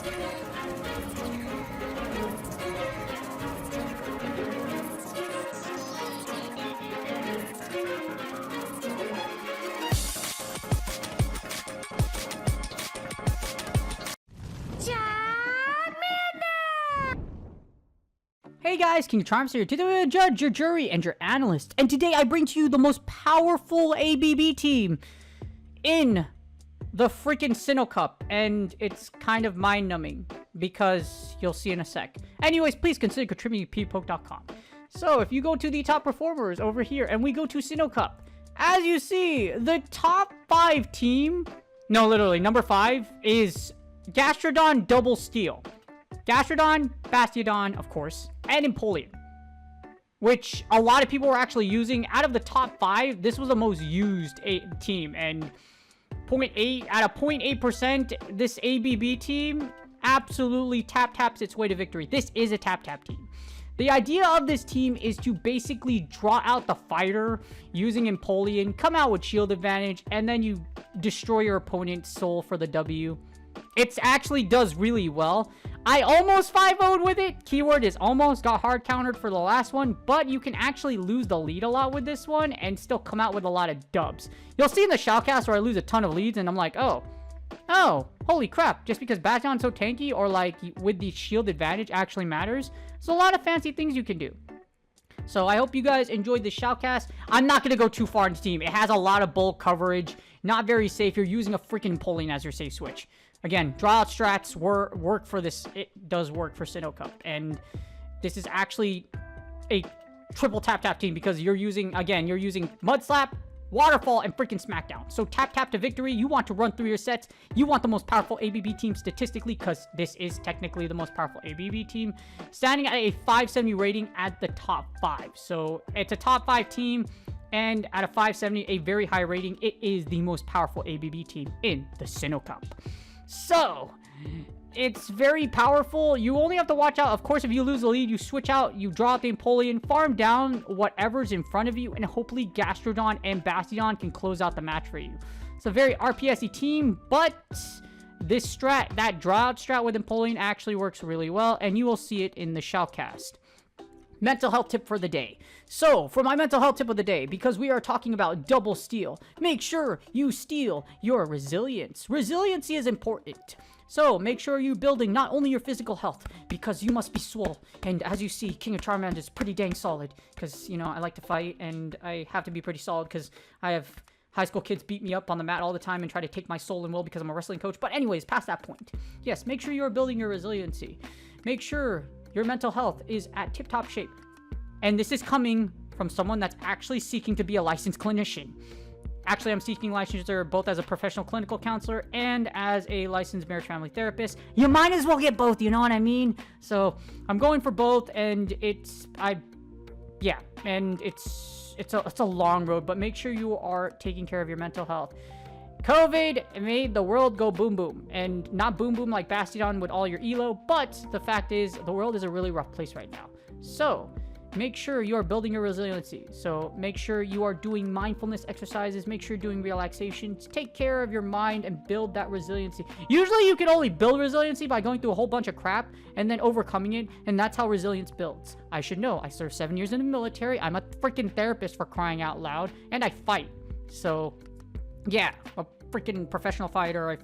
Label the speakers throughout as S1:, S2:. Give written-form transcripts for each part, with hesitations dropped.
S1: Hey guys, King of Charms here, today I'm judge, your jury, and your analyst. And today I bring to you the most powerful ABB team in the freaking Sinnoh Cup. And it's kind of mind-numbing, because you'll see in a sec. Anyways, please consider contributing to ppoke.com. So, if you go to the top performers over here, and we go to Sinnoh Cup, as you see, the top 5 team, no, literally, number 5 is Gastrodon Double Steel. Gastrodon, Bastiodon, of course, and Empoleon, which a lot of people were actually using. Out of the top 5, this was the most used team, and 0.8 out of 0.8%, this ABB team absolutely taps its way to victory. This is a tap team. The idea of this team is to basically draw out the fighter using Empoleon, come out with shield advantage, and then you destroy your opponent's soul for the W. It actually does really well. I almost 5-0'd with it. Keyword is almost. Got hard countered for the last one. But you can actually lose the lead a lot with this one and still come out with a lot of dubs. You'll see in the Shoutcast where I lose a ton of leads and I'm like, oh, holy crap. Just because Bastion's so tanky or like with the shield advantage actually matters. There's a lot of fancy things you can do. So I hope you guys enjoyed the Shoutcast. I'm not going to go too far into team. It has a lot of bulk coverage. Not very safe. You're using a freaking Empoleon as your safe switch. Again, draw out strats work for this. It does work for Sinnoh Cup. And this is actually a triple tap team because you're using, again, you're using Mud Slap, Waterfall, and freaking Smackdown. So tap to victory. You want to run through your sets. You want the most powerful ABB team statistically because this is technically the most powerful ABB team. Standing at a 570 rating at the top 5. So it's a top 5 team. And at a 570, a very high rating, it is the most powerful ABB team in the Sinnoh Cup. So, it's very powerful. You only have to watch out. Of course, if you lose the lead, you switch out, you draw out the Empoleon, farm down whatever's in front of you, and hopefully Gastrodon and Bastiodon can close out the match for you. It's a very RPS-y team, but this strat, that draw out strat with Empoleon actually works really well, and you will see it in the Shoutcast. Mental health tip for the day. So, for my mental health tip of the day, because we are talking about double steal, make sure you steal your resilience. Resiliency is important. So, make sure you're building not only your physical health, because you must be swole. And as you see, King of Charmander is pretty dang solid. Because, you know, I like to fight, and I have to be pretty solid, because I have high school kids beat me up on the mat all the time and try to take my soul and will because I'm a wrestling coach. But anyways, past that point. Yes, make sure you're building your resiliency. Make sure your mental health is at tip-top shape. And this is coming from someone that's actually seeking to be a licensed clinician. Actually, I'm seeking licensure both as a professional clinical counselor and as a licensed marriage family therapist. You might as well get both, you know what I mean? So, I'm going for both, and it's a long road, but make sure you are taking care of your mental health. COVID made the world go boom boom, and not boom boom like Bastiodon with all your elo, but the fact is the world is a really rough place right now. So make sure you are building your resiliency. So make sure you are doing mindfulness exercises, make sure you're doing relaxations, take care of your mind and build that resiliency. Usually you can only build resiliency by going through a whole bunch of crap and then overcoming it, and that's how resilience builds. I should know, I served 7 years in the military, I'm a freaking therapist for crying out loud, and I fight. So yeah, a freaking professional fighter, a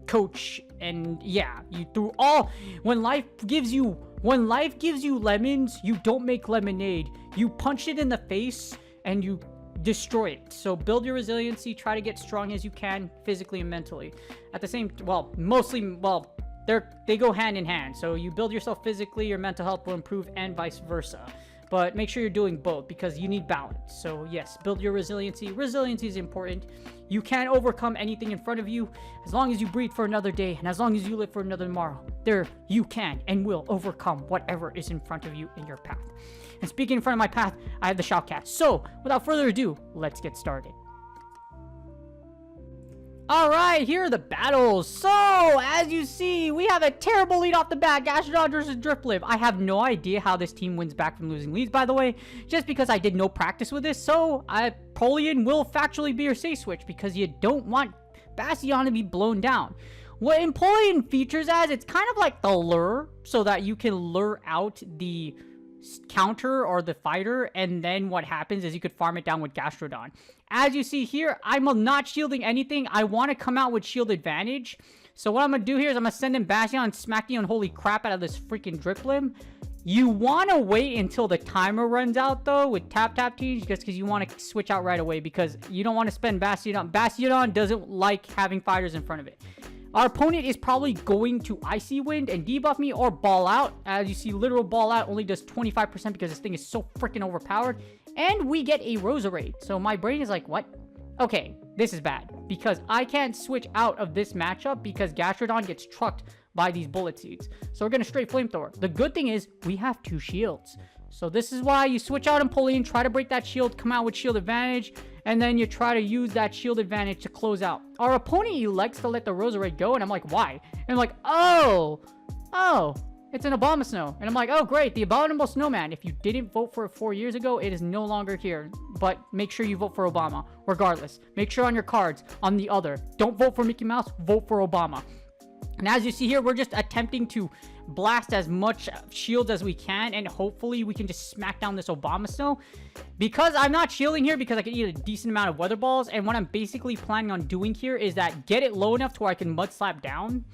S1: coach, and yeah, you through all, when life gives you lemons, you don't make lemonade. You punch it in the face and you destroy it. So build your resiliency, try to get strong as you can physically and mentally. At the same, they go hand in hand. So you build yourself physically, your mental health will improve, and vice versa. But make sure you're doing both because you need balance. So yes, build your resiliency. Resiliency is important. You can overcome anything in front of you as long as you breathe for another day and as long as you live for another tomorrow. There, you can and will overcome whatever is in front of you in your path. And speaking in front of my path, I have the Shoutcast. So without further ado, let's get started. Alright, here are the battles. So, as you see, we have a terrible lead off the bat. Gastrodon versus Drifblim. I have no idea how this team wins back from losing leads, by the way. Just because I did no practice with this. So, Empoleon will factually be your safe switch because you don't want Bastiodon to be blown down. what Empoleon features as, it's kind of like the lure, so that you can lure out the counter or the fighter, and then what happens is you could farm it down with Gastrodon. As you see here, I'm not shielding anything. I want to come out with shield advantage. So what I'm going to do here is I'm going to send in Bastion and smack the unholy crap out of this freaking Drifblim. You want to wait until the timer runs out, though, with tap teams, just because you want to switch out right away, because you don't want to spend Bastion. Bastion doesn't like having fighters in front of it. Our opponent is probably going to Icy Wind and debuff me or Ball Out. As you see, literal Ball Out only does 25% because this thing is so freaking overpowered. And we get a Roserade. So my brain is like, what? Okay, this is bad. Because I can't switch out of this matchup because Gastrodon gets trucked by these bullet seeds. So we're going to straight Flamethrower. The good thing is we have 2 shields. So this is why you switch out Empoleon, try to break that shield, come out with shield advantage, and then you try to use that shield advantage to close out. Our opponent elects to let the Roserade go, and I'm like, why? And I'm like, oh, it's an Abomasnow. And I'm like, oh, great, the Abominable Snowman. If you didn't vote for it 4 years ago, it is no longer here. But make sure you vote for Obama, regardless. Make sure on your cards, on the other. Don't vote for Mickey Mouse, vote for Obama. And as you see here, we're just attempting to blast as much shields as we can, and hopefully we can just smack down this Abomasnow. Because I'm not shielding here because I can eat a decent amount of Weather Balls, and what I'm basically planning on doing here is that get it low enough to where I can Mud Slap down,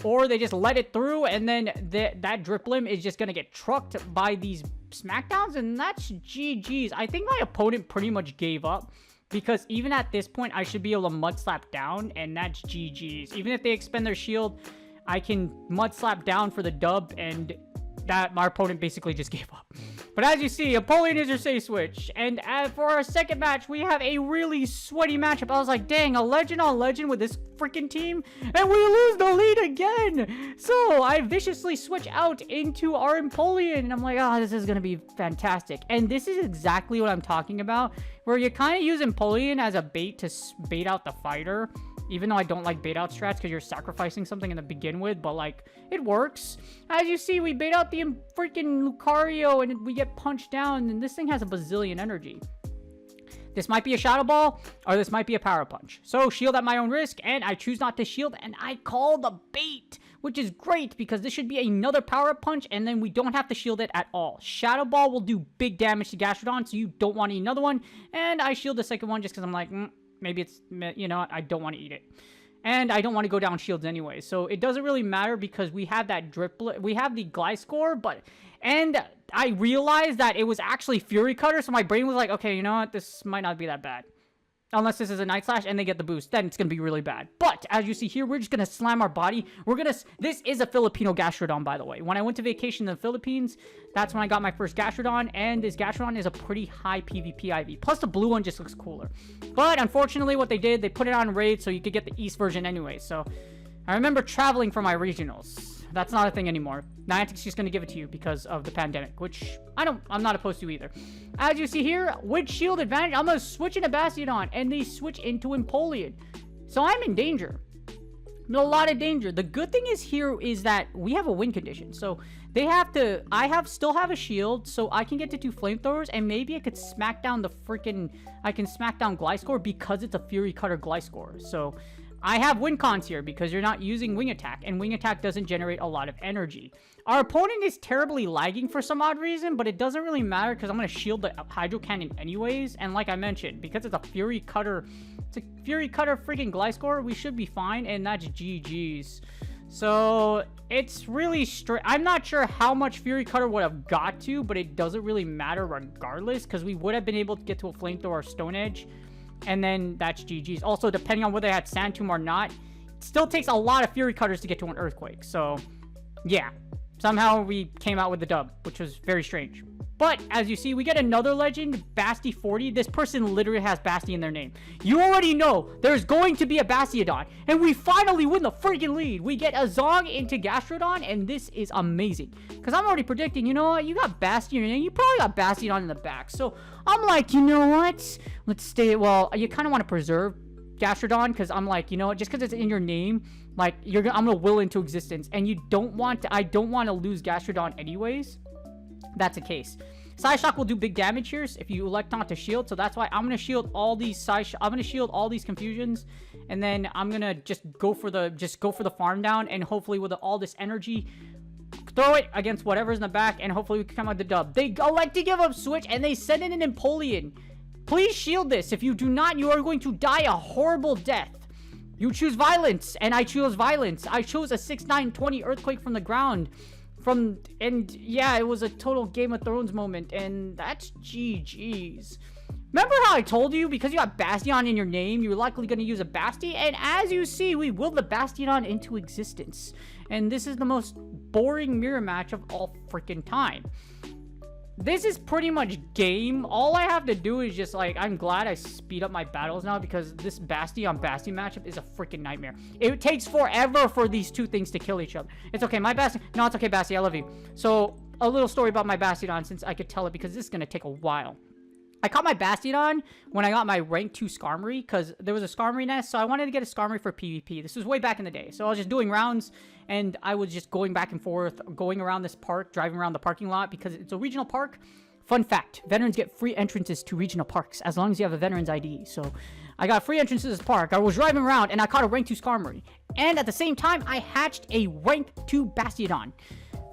S1: or they just let it through, and then that Drifblim is just going to get trucked by these Smackdowns, and that's GG's. I think my opponent pretty much gave up. Because even at this point, I should be able to Mud Slap down, and that's GG's. Even if they expend their shield, I can Mud Slap down for the dub, and that my opponent basically just gave up. But as you see, Empoleon is your safe switch. And for our second match, we have a really sweaty matchup. I was like, dang, a legend on legend with this freaking team, and we lose the lead again. So I viciously switch out into our Empoleon, and I'm like, oh, this is going to be fantastic. And this is exactly what I'm talking about, where you kind of use Empoleon as a bait to bait out the fighter. Even though I don't like bait out strats because you're sacrificing something in the begin with, but like, it works. As you see, we bait out the freaking Lucario and we get punched down, and this thing has a bazillion energy. This might be a Shadow Ball, or this might be a Power Punch. So shield at my own risk, and I choose not to shield, and I call the bait, which is great because this should be another Power Punch, and then we don't have to shield it at all. Shadow Ball will do big damage to Gastrodon, so you don't want to eat another one, and I shield the second one just because I'm like, maybe it's, you know, I don't want to eat it. And I don't want to go down shields anyway. So it doesn't really matter because we have that Drifblim. We have the Gliscor, and I realized that it was actually Fury Cutter. So my brain was like, okay, you know what? This might not be that bad. Unless this is a Night Slash and they get the boost, then it's going to be really bad. But as you see here, we're just going to slam our body. This is a Filipino Gastrodon, by the way. When I went to vacation in the Philippines, that's when I got my first Gastrodon. And this Gastrodon is a pretty high PvP IV. Plus the blue one just looks cooler. But unfortunately, what they did, they put it on raid so you could get the East version anyway. So I remember traveling for my regionals. That's not a thing anymore. Niantic's just going to give it to you because of the pandemic, which I'm not opposed to either. As you see here, with shield advantage, I'm going to switch into Bastion, and they switch into Empoleon. So I'm in danger. I'm in a lot of danger. The good thing is here is that we have a win condition. So they have to, still have a shield, so I can get to 2 flamethrowers, and maybe I could smack down I can smack down Gliscor because it's a Fury Cutter Gliscor. So I have win cons here because you're not using Wing Attack, and Wing Attack doesn't generate a lot of energy. Our opponent is terribly lagging for some odd reason, but it doesn't really matter because I'm going to shield the Hydro Cannon anyways. And like I mentioned, because it's a Fury Cutter freaking Gliscor, we should be fine, and that's GG's. So it's really straight. I'm not sure how much Fury Cutter would have got to, but it doesn't really matter regardless because we would have been able to get to a Flamethrower or Stone Edge. And then that's GG's. Also, depending on whether they had Sand Tomb or not, it still takes a lot of Fury Cutters to get to an Earthquake. So, yeah. Somehow we came out with the dub, which was very strange. But, as you see, we get another legend, Basti40. This person literally has Basti in their name. You already know there's going to be a Bastiodon. And we finally win the freaking lead. We get a Zong into Gastrodon, and this is amazing. Because I'm already predicting, you know what? You got Basti in your name. You probably got Bastiodon in the back. So, I'm like, you know what? Let's stay. Well, you kind of want to preserve Gastrodon because I'm like, you know what? Just because it's in your name, like, I'm going to will into existence. And you don't want to, I don't want to lose Gastrodon anyways. That's the case. Psyshock will do big damage here if you elect not to shield. So that's why I'm going to shield all these I'm going to shield all these confusions. And then I'm going to just go for the farm down. And hopefully with all this energy, throw it against whatever's in the back. And hopefully we can come out the dub. They elect to give up switch and they send in an Empoleon. Please shield this. If you do not, you are going to die a horrible death. You choose violence, and I chose violence. I chose a 6-9-20 earthquake from the ground. And yeah, it was a total Game of Thrones moment, and that's GG's. Remember how I told you, because you got Bastion in your name, you're likely going to use a Basti, and as you see, we willed the Bastion into existence. And this is the most boring mirror match of all freaking time. This is pretty much game. All I have to do is just like, I'm glad I speed up my battles now because this Bastion matchup is a freaking nightmare. It takes forever for these two things to kill each other. It's okay, my Bastion. No, it's okay, Basti, I love you. So, a little story about my Bastion since I could tell it because this is going to take a while. I caught my Bastion when I got my rank 2 Skarmory because there was a Skarmory nest, so I wanted to get a Skarmory for PvP. This was way back in the day. So I was just doing rounds, and I was just going back and forth, going around this park, driving around the parking lot because it's a regional park. Fun fact, veterans get free entrances to regional parks as long as you have a veteran's ID. So I got free entrances to this park. I was driving around, and I caught a rank 2 Skarmory. And at the same time, I hatched a rank 2 Bastion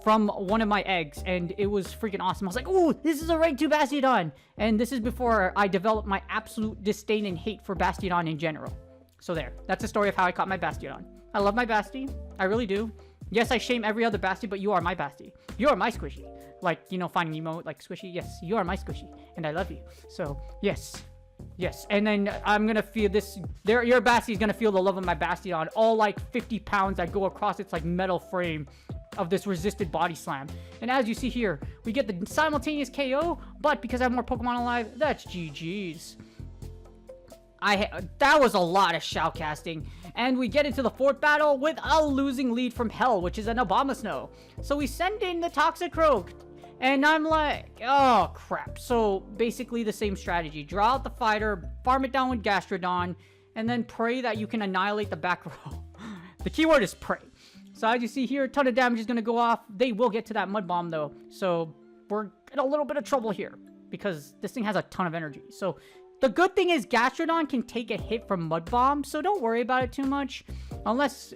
S1: from one of my eggs, and it was freaking awesome. I was like, ooh, this is a rank 2 Bastion. And this is before I developed my absolute disdain and hate for Bastion in general. So there, that's the story of how I caught my Bastion. I love my Basti, I really do. Yes, I shame every other Basti, but you are my Basti. You are my squishy. Like, you know, finding emote like squishy. Yes, you are my squishy, and I love you. So, yes. Yes, and then I'm gonna feel this. Your Basti is gonna feel the love of my Bastion. All like 50 pounds that go across its like metal frame of this resisted body slam. And as you see here, we get the simultaneous KO, but because I have more Pokemon alive, that's GG's. That was a lot of shoutcasting. And we get into the 4th battle with a losing lead from Hell, which is an Abomasnow. So we send in the Toxicroak. And I'm like, oh crap. So basically the same strategy. Draw out the fighter, farm it down with Gastrodon, and then pray that you can annihilate the back row. The keyword is pray. So as you see here, a ton of damage is going to go off. They will get to that Mud Bomb though. So we're in a little bit of trouble here because this thing has a ton of energy. So the good thing is Gastrodon can take a hit from Mud Bomb. So don't worry about it too much. Unless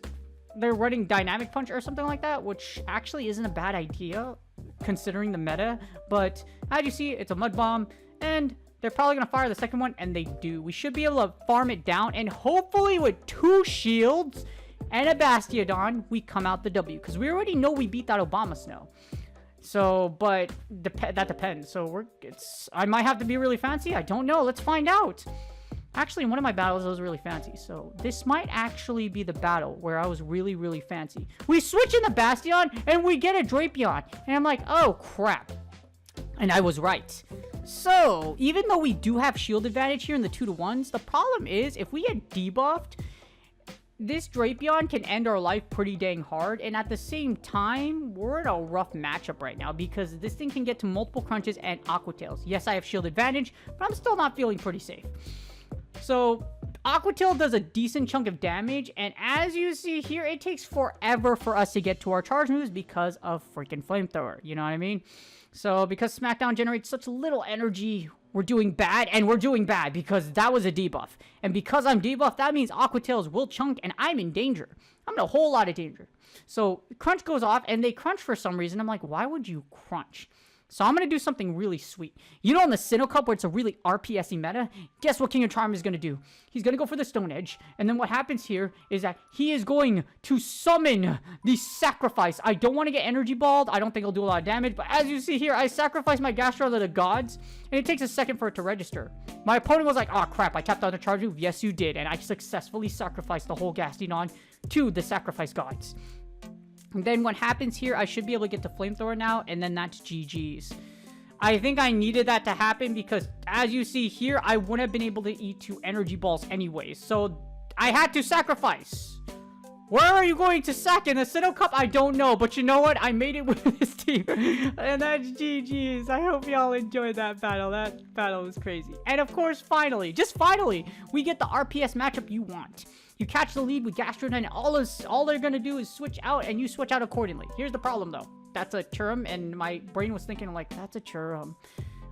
S1: they're running Dynamic Punch or something like that, which actually isn't a bad idea considering the meta. But as you see, it's a Mud Bomb and they're probably going to fire the second one, and they do. We should be able to farm it down, and hopefully with 2 shields and a Bastiodon, we come out the W. Because we already know we beat that Abomasnow. So, but that depends. So, I might have to be really fancy. I don't know. Let's find out. Actually, in one of my battles, I was really fancy. So, this might actually be the battle where I was really, really fancy. We switch in the Bastion, and we get a Drapion. And I'm like, oh, crap. And I was right. So, even though we do have shield advantage here in the 2-to-1s, the problem is, if we get debuffed, this Drapion can end our life pretty dang hard, and at the same time, we're in a rough matchup right now because this thing can get to multiple crunches and Aqua Tails. Yes, I have shield advantage, but I'm still not feeling pretty safe. So, Aqua Tail does a decent chunk of damage, and as you see here, it takes forever for us to get to our charge moves because of freaking Flamethrower, you know what I mean? So, because SmackDown generates such little energy, we're doing bad, and we're doing bad because that was a debuff. And because I'm debuffed, that means Aqua Tails will chunk, and I'm in danger. I'm in a whole lot of danger. So, Crunch goes off, and they crunch for some reason. I'm like, why would you crunch? So, I'm going to do something really sweet. You know in the Sinnoh Cup where it's a really RPS-y meta? Guess what King of Charm is going to do? He's going to go for the Stone Edge. And then what happens here is that he is going to summon the Sacrifice. I don't want to get Energy Balled. I don't think it'll do a lot of damage. But as you see here, I sacrifice my Gastrodon to the gods. And it takes a second for it to register. My opponent was like, oh crap, I tapped out the charge move. Yes, you did. And I successfully sacrificed the whole Gastrodon to the Sacrifice gods. And then what happens here, I should be able to get the Flamethrower now, and then that's GG's. I think I needed that to happen because, as you see here, I wouldn't have been able to eat 2 energy balls anyways. So, I had to sacrifice. Where are you going to sack in the Sinnoh Cup? I don't know, but you know what? I made it with this team, and that's GG's. I hope y'all enjoyed that battle. That battle was crazy. And of course, finally, just finally, we get the RPS matchup you want. You catch the lead with Gastrodon, and all they're going to do is switch out, and you switch out accordingly. Here's the problem, though. that's a Churum, and my brain was thinking like, that's a Churum.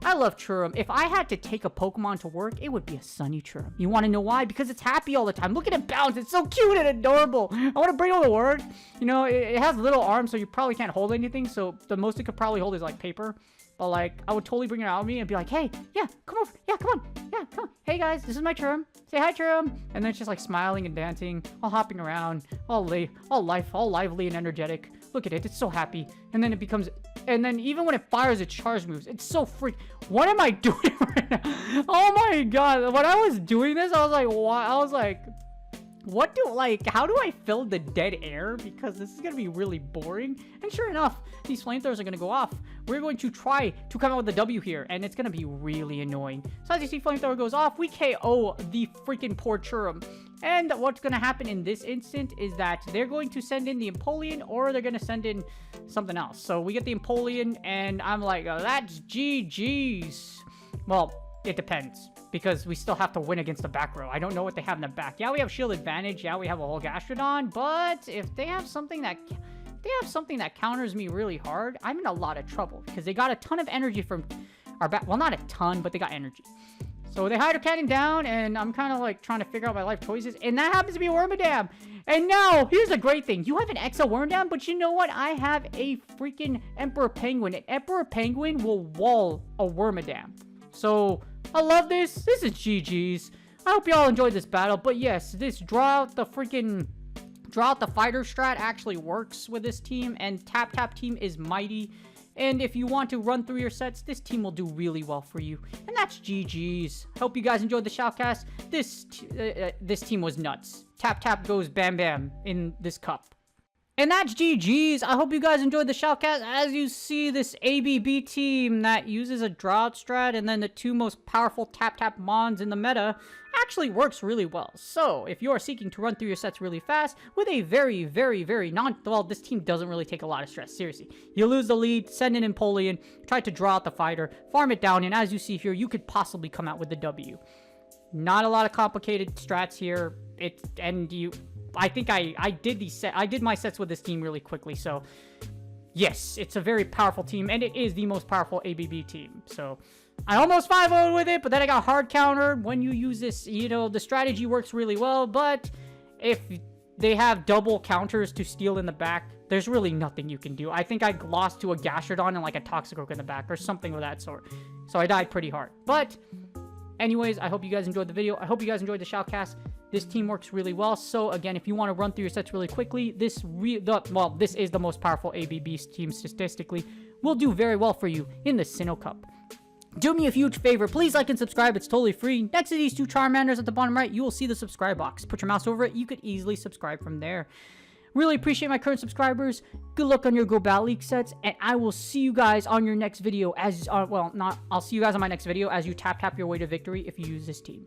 S1: I love Churum. If I had to take a Pokemon to work, it would be a Sunny Churum. You want to know why? Because it's happy all the time. Look at it bounce. It's so cute and adorable. I want to bring it to work. You know, it has little arms, so you probably can't hold anything. So the most it could probably hold is like paper. But like, I would totally bring it out of me and be like, hey, yeah, come over. Yeah, come on. Yeah, come on. Hey guys, this is my Churum. Say hi, Churum. And then it's just like smiling and dancing, all hopping around, all lively and energetic. Look at it. It's so happy. And then it becomes, and then even when it fires its charge moves, it's so freak. What am I doing right now? Oh my god. When I was doing this, I was like, what? I was like, what do, like, how do I fill the dead air? Because this is going to be really boring. And sure enough, these flamethrowers are going to go off. We're going to try to come out with a W here, and it's going to be really annoying. So as you see, flamethrower goes off, we KO the freaking poor Churum. And what's going to happen in this instant is that they're going to send in the Empoleon, or they're going to send in something else. So we get the Empoleon, and I'm like, oh, that's GG's. Well, it depends, because we still have to win against the back row. I don't know what they have in the back. Yeah, we have shield advantage. Yeah, we have a whole Gastrodon, but if they have something that counters me really hard, I'm in a lot of trouble, because they got a ton of energy from our back. Well, not a ton, but they got energy. So they Hydro Cannon down, and I'm kind of like trying to figure out my life choices, and that happens to be Wormadam. And now, here's a great thing. You have an Exo Wormadam, but you know what? I have a freaking Emperor Penguin. An Emperor Penguin will wall a Wormadam. So I love this. This is GG's. I hope y'all enjoyed this battle. But yes, this draw out the fighter strat actually works with this team. And tap team is mighty. And if you want to run through your sets, this team will do really well for you. And that's GG's. Hope you guys enjoyed the Shoutcast. This team was nuts. Tap goes bam bam in this cup. And that's GG's. I hope you guys enjoyed the Shoutcast. As you see, this ABB team that uses a drought strat and then the two most powerful tap mons in the meta actually works really well. So if you are seeking to run through your sets really fast with a very well, this team doesn't really take a lot of stress. Seriously, you lose the lead, send in Empoleon, try to draw out the fighter, farm it down, and as you see here, you could possibly come out with the W. Not a lot of complicated strats here. I think I did my sets with this team really quickly. So yes, it's a very powerful team, and it is the most powerful ABB team. So I almost 5-0'd with it, but then I got hard countered. When you use this, you know, the strategy works really well, but if they have double counters to steal in the back, there's really nothing you can do. I think I lost to a Gastrodon and like a Toxicroak in the back or something of that sort. So I died pretty hard. But anyways, I hope you guys enjoyed the video. I hope you guys enjoyed the Shoutcast. This team works really well. So again, if you want to run through your sets really quickly, this is the most powerful ABB team statistically. Will do very well for you in the Sinnoh Cup. Do me a huge favor, please like and subscribe. It's totally free. Next to these two Charmanders at the bottom right, you will see the subscribe box. Put your mouse over it. You could easily subscribe from there. Really appreciate my current subscribers. Good luck on your Go Battle League sets, and I will see you guys on your next video I'll see you guys on my next video as you tap your way to victory if you use this team.